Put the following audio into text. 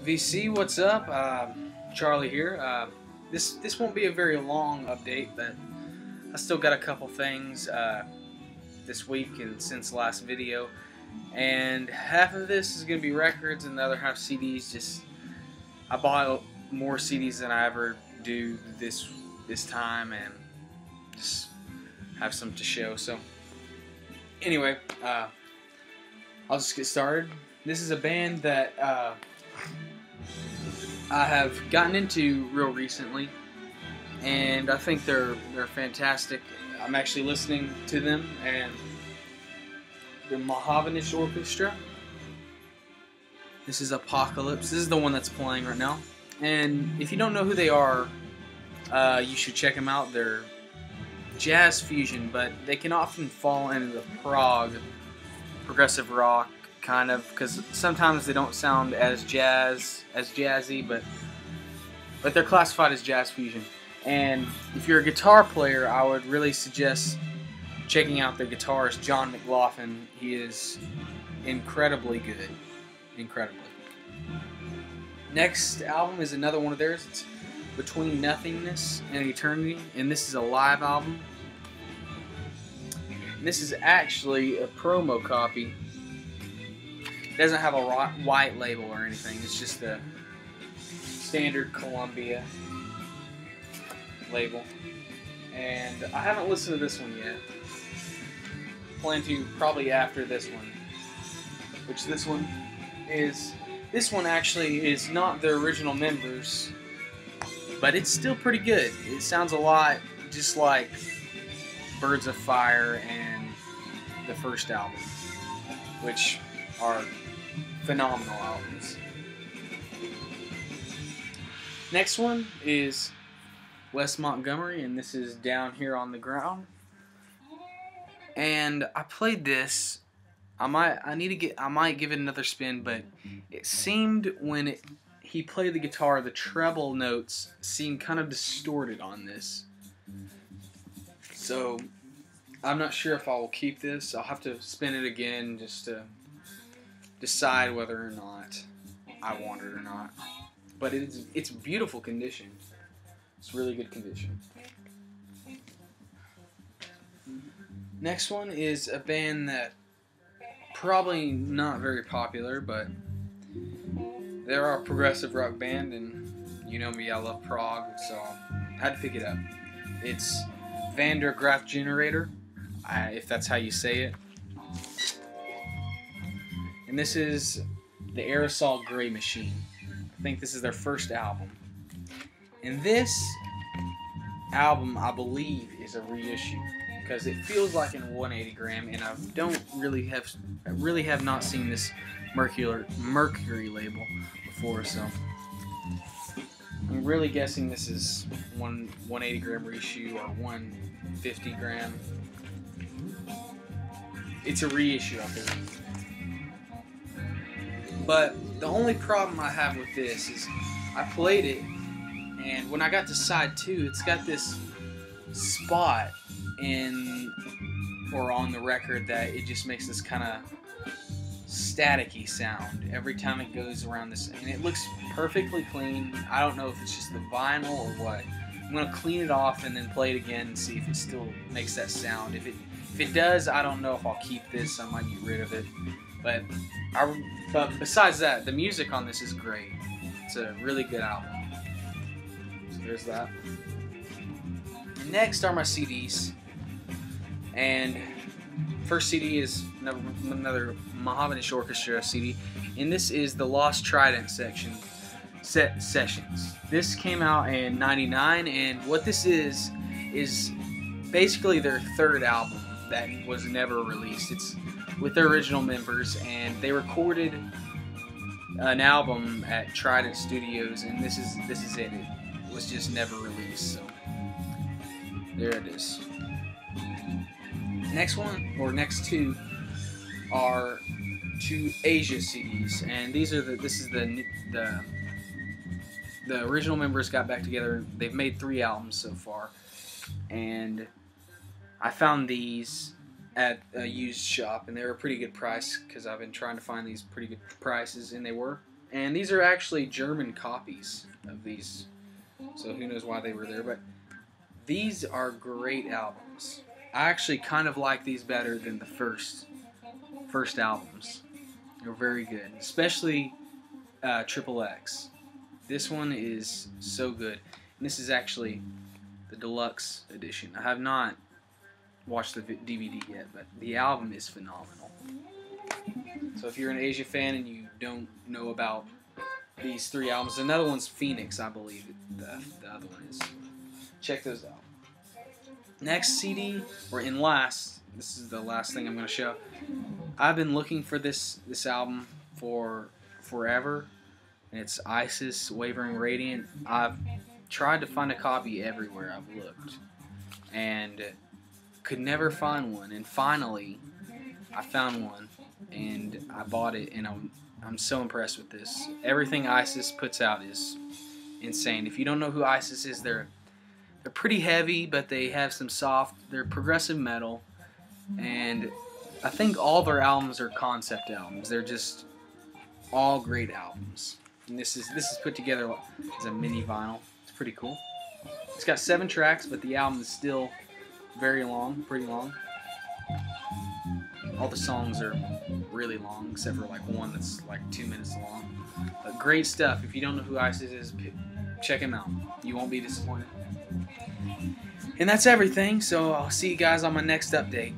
VC, what's up? Charlie here. This won't be a very long update, but I still got a couple things this week and since the last video, and half of this is gonna be records, and the other half CDs. Just I bought more CDs than I ever do this time, and just have some to show. So anyway, I'll just get started. This is a band that I have gotten into real recently, and I think they're fantastic. I'm actually listening to them, and the Mahavanish Orchestra. This is Apocalypse. This is the one that's playing right now. And if you don't know who they are, you should check them out. They're jazz fusion, but they can often fall into the progressive rock kind of, because sometimes they don't sound as jazzy, but they're classified as jazz fusion. And if you're a guitar player, I would really suggest checking out the guitarist John McLaughlin. He is incredibly good, incredibly. Next album is another one of theirs. It's Between Nothingness and Eternity, and this is a live album. And this is actually a promo copy. It doesn't have a white label or anything. It's just a standard Columbia label. And I haven't listened to this one yet. Plan to probably after this one. Which this one actually is not the original members, but it's still pretty good. It sounds a lot just like Birds of Fire and the first album, which are phenomenal albums. Next one is Wes Montgomery, and this is Down Here on the Ground. And I played this. I might give it another spin, but it seemed when he played the guitar, the treble notes seemed kind of distorted on this. So I'm not sure if I will keep this. I'll have to spin it again just to decide whether or not I want it or not. But it's beautiful condition. It's really good condition. Next one is a band that probably not very popular, but they're a progressive rock band, and you know me, I love prog, so I had to pick it up. It's Van der Graaf Generator, if that's how you say it. And this is the Aerosol Grey Machine. I think this is their first album. And this album, I believe, is a reissue, because it feels like in 180 gram, and I really have not seen this Mercury label before, so I'm really guessing this is 180 gram reissue or 150 gram. It's a reissue, I believe. But the only problem I have with this is I played it, and when I got to side 2, it's got this spot on the record that it just makes this kind of staticky sound every time it goes around this, and it looks perfectly clean. I don't know if it's just the vinyl or what. I'm gonna clean it off and then play it again and see if it still makes that sound. If it does, I don't know if I'll keep this. I might get rid of it. But besides that, the music on this is great. It's a really good album. So there's that. Next are my CDs, and first CD is another Mahavanish Orchestra CD, and this is the Lost Trident Sessions. This came out in '99, and what this is basically their third album that was never released. It's with their original members, and they recorded an album at Trident Studios, and this is it. It was just never released, so there it is. Next two are two Asia CDs, and this is the original members got back together. They've made 3 albums so far, and I found these at a used shop, and they were a pretty good price, because I've been trying to find these pretty good prices, and they were. And these are actually German copies of these, so who knows why they were there, but these are great albums. I actually kind of like these better than the first albums. They're very good, especially Triple X. This one is so good. And this is actually the deluxe edition. I have not watched the DVD yet, but the album is phenomenal. So if you're an Asia fan and you don't know about these 3 albums, another one's Phoenix, I believe the other one is. Check those out. Next CD, or in last, this is the last thing I'm going to show. I've been looking for this album for forever. And it's ISIS, Wavering Radiant. I've tried to find a copy everywhere I've looked, and could never find one. And finally, I found one, and I bought it, and I'm so impressed with this. Everything ISIS puts out is insane. If you don't know who ISIS is, they're pretty heavy, but they have some soft. They're progressive metal, and I think all their albums are concept albums. They're just all great albums. And this is put together as a mini vinyl. It's pretty cool. It's got 7 tracks, but the album is still very long, pretty long. All the songs are really long, except for like one that's like 2 minutes long. But great stuff. If you don't know who ISIS is, check him out. You won't be disappointed. And that's everything, so I'll see you guys on my next update.